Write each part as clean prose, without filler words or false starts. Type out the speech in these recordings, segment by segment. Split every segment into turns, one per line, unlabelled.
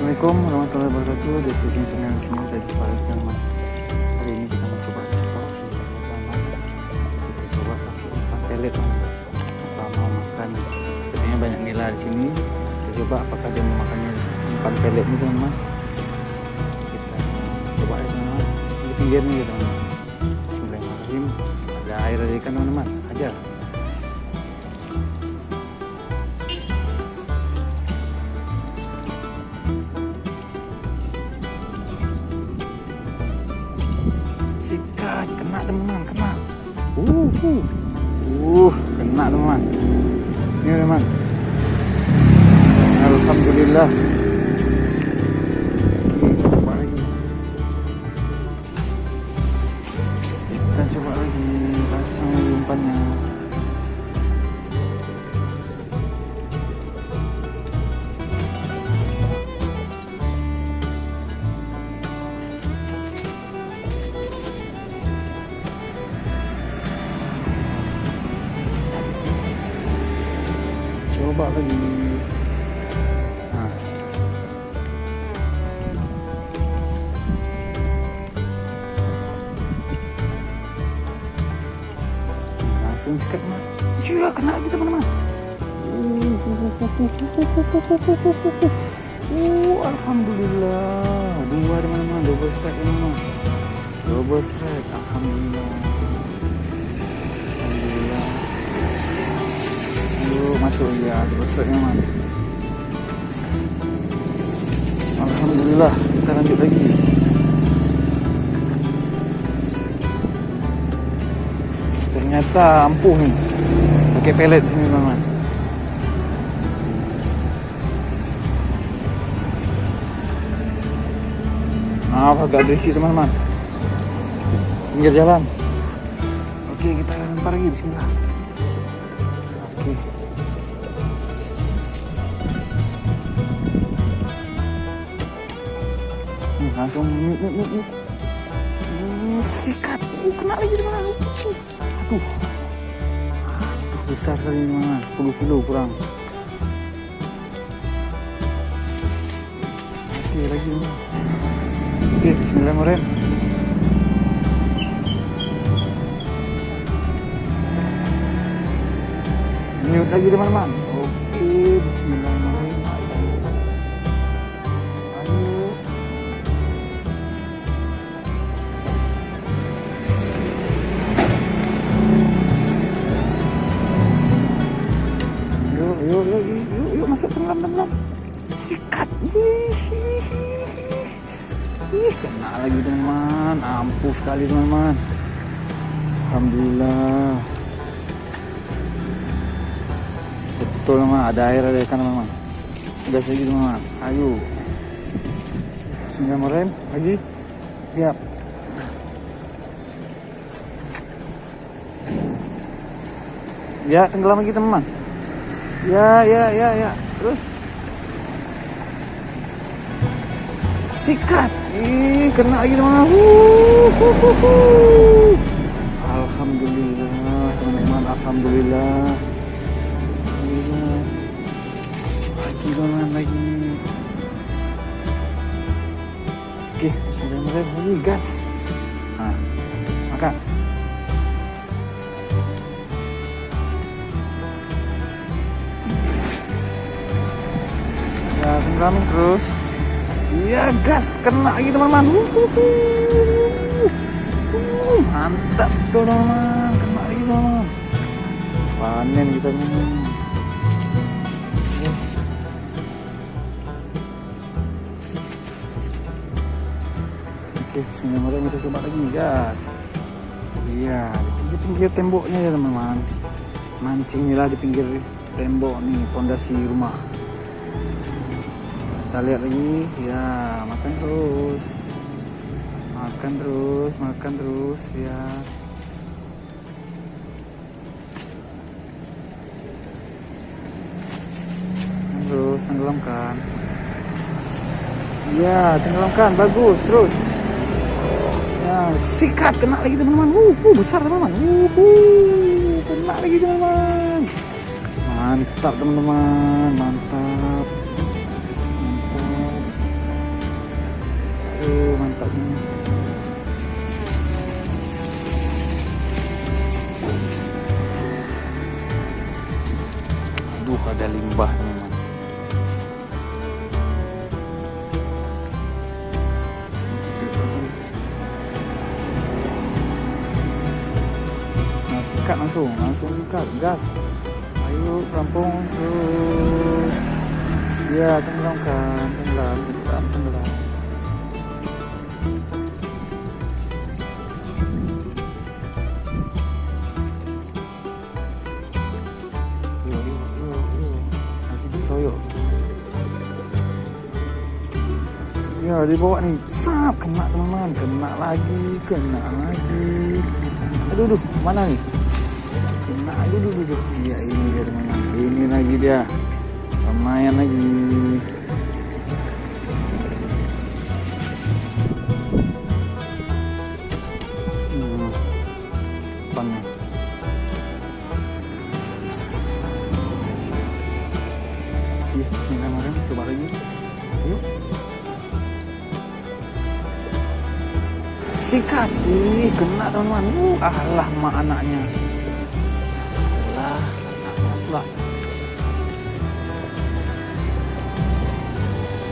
Assalamualaikum warahmatullahi wabarakatuh. Destinasi channel sini saya jumpa lagi teman. Hari ini kita mau coba situasi pertama. Kita coba pakai umpan pelet teman. Apa mau makan? Sepertinya banyak nila di sini. Kita coba apakah dia mau makannya umpan pelet ini teman. Kita coba ya teman. Di pinggir nih teman. Bismillahirrahmanirrahim. Ada air dari ikan teman-teman. Ajar. Sikat, kena teman, kena. Kena teman. Ini teman. Alhamdulillah. Oke, coba lagi. Kita coba lagi, pasang lagi umpannya. Coba lagi. Langsung sikat teman. Iya, kena lagi teman-teman. Alhamdulillah. Dua teman-teman, double strike teman-teman. Double strike, alhamdulillah. Masuk ya, besar teman. Alhamdulillah, kita lanjut lagi. Ternyata ampuh nih. Pakai pelet sini teman. Maaf agak berisik teman-teman. Pinggir jalan. Oke, kita lempar lagi, bismillah. Oke. Langsung sikat. Kena lagi teman. Aduh, besar kali ini teman. 10 kilo kurang. Oke lagi teman. Oke, bismillahirrahmanirrahim. Mute lagi teman-teman. Oke, bismillahirrahmanirrahim. Yuk masuk tenggelam. Sikat. Kena lagi teman. Ampuh sekali teman-teman. Alhamdulillah. Betul teman, ada air, ada ikan teman-teman. Gas lagi teman-teman. Ayo. Bismillahirrahmanirrahim. Lagi. Siap. Ya, tenggelam lagi teman-teman. Ya. Terus sikat. Kena lagi teman-teman. Alhamdulillah teman-teman. Alhamdulillah. Lagi teman-teman lagi. Oke, bismillahirrahmanirrahim. Lagi gas. Makan. Tenggelamin terus. Iya, gas, kena lagi teman-teman. Mantap betul teman-teman. Kena lagi teman-teman. Panen kita teman-teman. Oke, bismillahirrahmanirrahim. Kita coba lagi, gas. Iya, di pinggir temboknya ya teman-teman. Mancinglah di pinggir tembok nih, pondasi rumah. Kita lihat lagi, ya, makan terus, ya. Terus tenggelamkan, ya, tenggelamkan, bagus, terus, ya, sikat, kena lagi teman-teman, besar teman-teman, kena lagi teman-teman, mantap teman-teman, mantap. mantap ini. Aduh, ada limbah memang. Nah, sikat langsung sikat, gas. Ayo rampung terus. Ya, tenggelamkan, tenggelam. Ya, dibawa nih, sap, kena teman-teman, kena lagi. Aduh, mana nih? Kena, aduh. Ya ini dia teman-teman, ini lagi dia, lumayan lagi. Pannya. Oke, bismillahirrahmanirrahim, coba lagi. Yuk. Sikat, kena teman-teman. Alah, mak anaknya. Alah.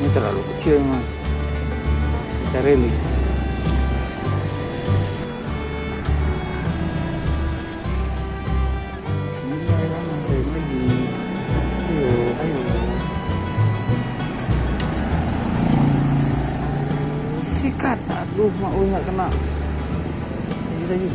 Ini terlalu kecil memang. Kita rilis. Ini lagi. Ayo. Sikat. Aduh, mak nggak kena. Lagi.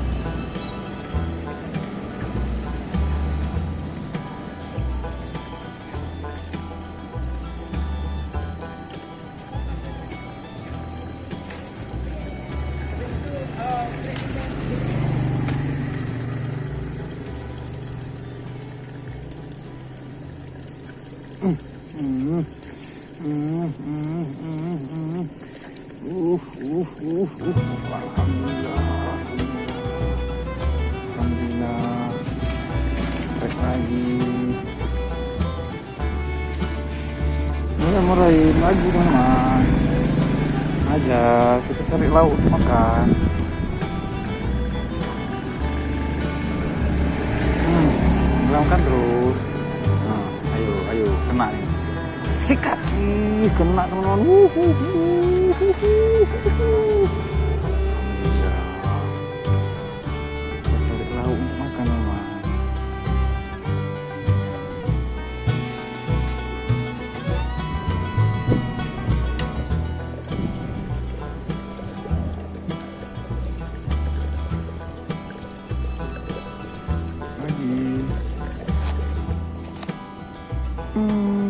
Alhamdulillah. Strike lagi. Mulai lagi teman. Aja kita cari lauk makan. Tenggelamkan terus. Nah, ayo kena nih. Sikat, kena teman-teman. Alhamdulillah. Kita cari lauk untuk makan teman.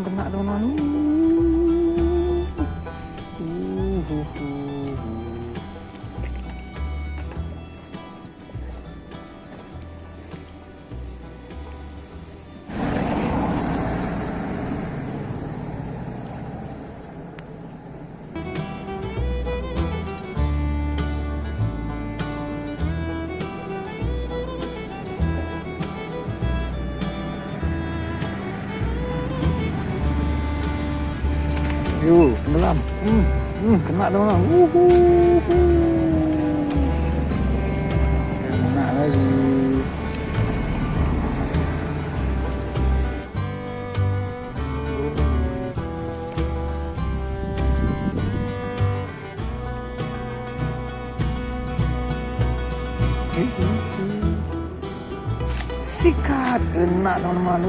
Kena teman-teman. Yuk, tenggelam. Kena teman-teman. Kena lagi. Sikat, kena teman-teman.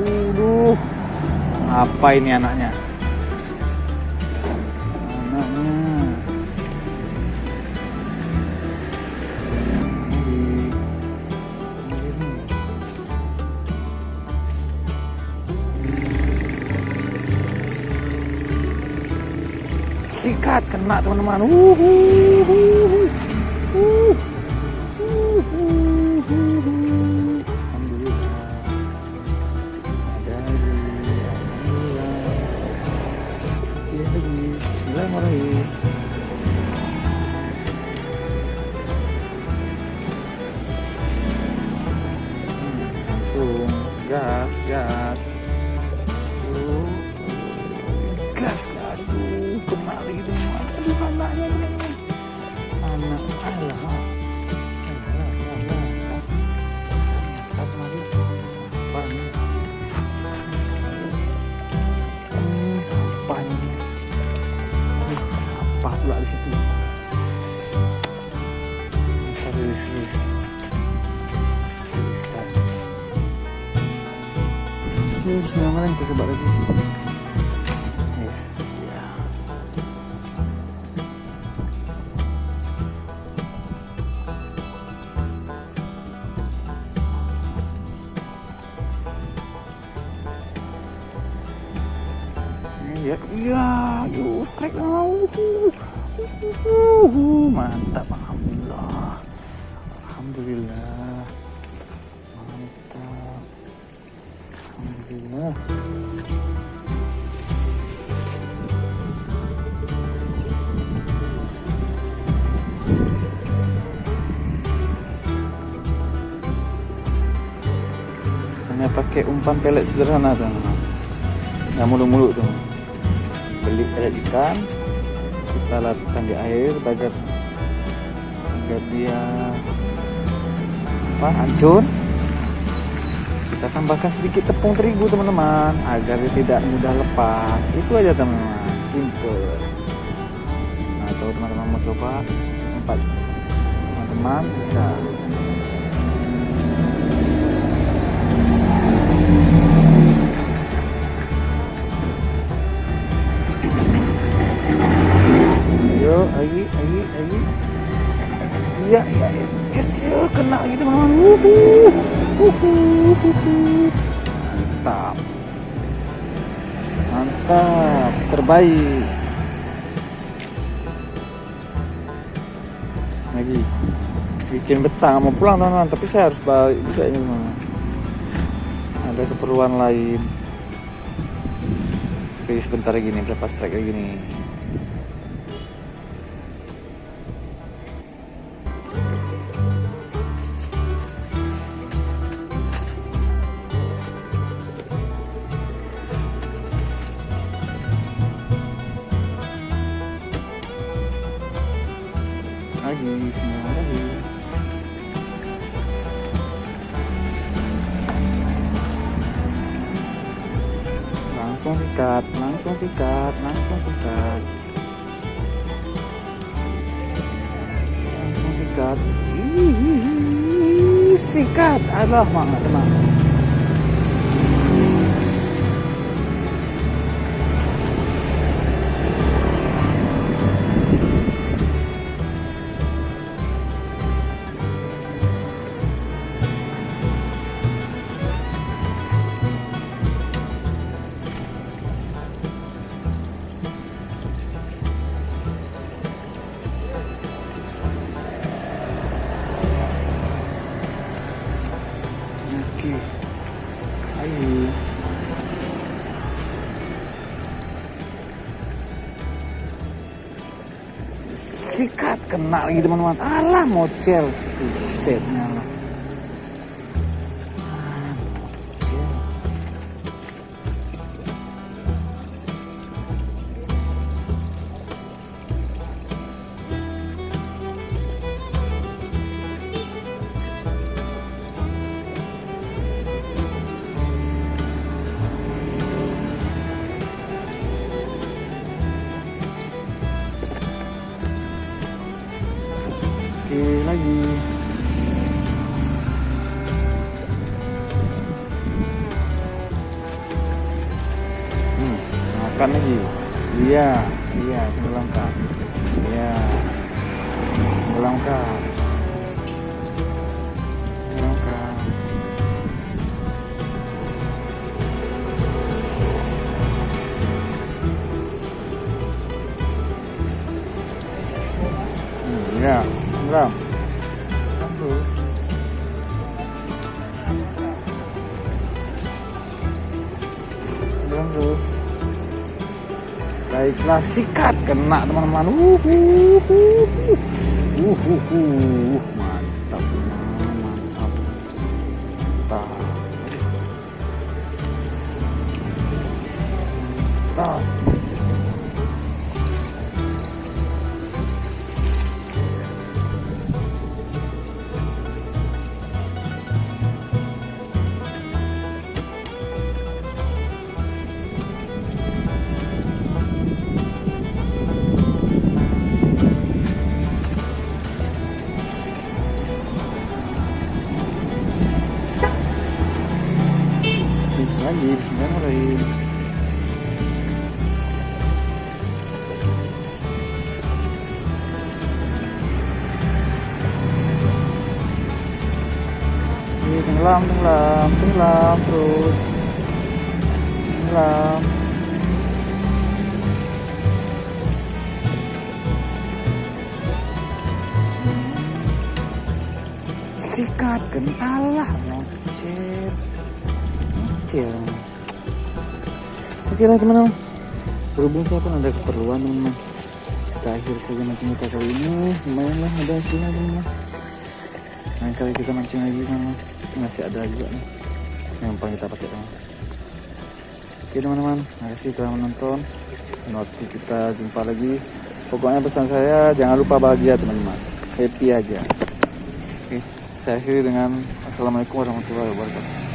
Apa ini anaknya? Sikat, kena teman-teman. Bismillahirrahmanirrahim. Langsung gas. Gas, aduh, kena lagi teman. Aduh, anaknya teman. sampah pula di situ. Rilis. Ini bismillah, kita coba lagi. Yes, ya. Iya, yuk strike mau. Mantap, alhamdulillah. Mantap. Alhamdulillah. Hanya pakai umpan pelet sederhana tuh, nggak mulu-mulu tuh. Beli pelet ikan, kita letakkan di air agar dia hancur. Kita tambahkan sedikit tepung terigu teman-teman agar dia tidak mudah lepas. Itu aja teman-teman, simple. Nah, kalau teman-teman mau coba, teman-teman bisa. Ayo, lagi. Iya, yes, ya, kena lagi teman-teman. Mantap, terbaik. Lagi bikin betah, mau pulang teman-teman, tapi saya harus balik juga ini teman-teman. Ada keperluan lain. Oke, sebentar lagi nih, berapa strike lagi nih. Lagi. Langsung sikat. Sikat. Alah, tenang. Oke. Ayo. Sikat, kena lagi teman-teman. Alah, mocel. Setnya lah. Oke, lagi. Makan lagi. Iya, tenggelamkan. Iya, tenggelamkan. Ya, tenggelam. Terus. Baiklah, sikat, kena teman-teman. Mantap. tenggelam terus, tenggelam. Sikat alah ngocet. Oke lah teman-teman, berhubung saya pun ada keperluan teman-teman, kita akhir saja mancing kita kali ini. Lumayan lah ada hasilnya teman-teman. Lain kali kita mancing lagi teman-teman, masih ada juga nih yang paling kita pakai teman. Oke teman-teman, makasih telah menonton. Dan waktu kita jumpa lagi, pokoknya pesan saya jangan lupa bahagia teman-teman, happy aja. Oke, saya akhiri dengan assalamualaikum warahmatullahi wabarakatuh.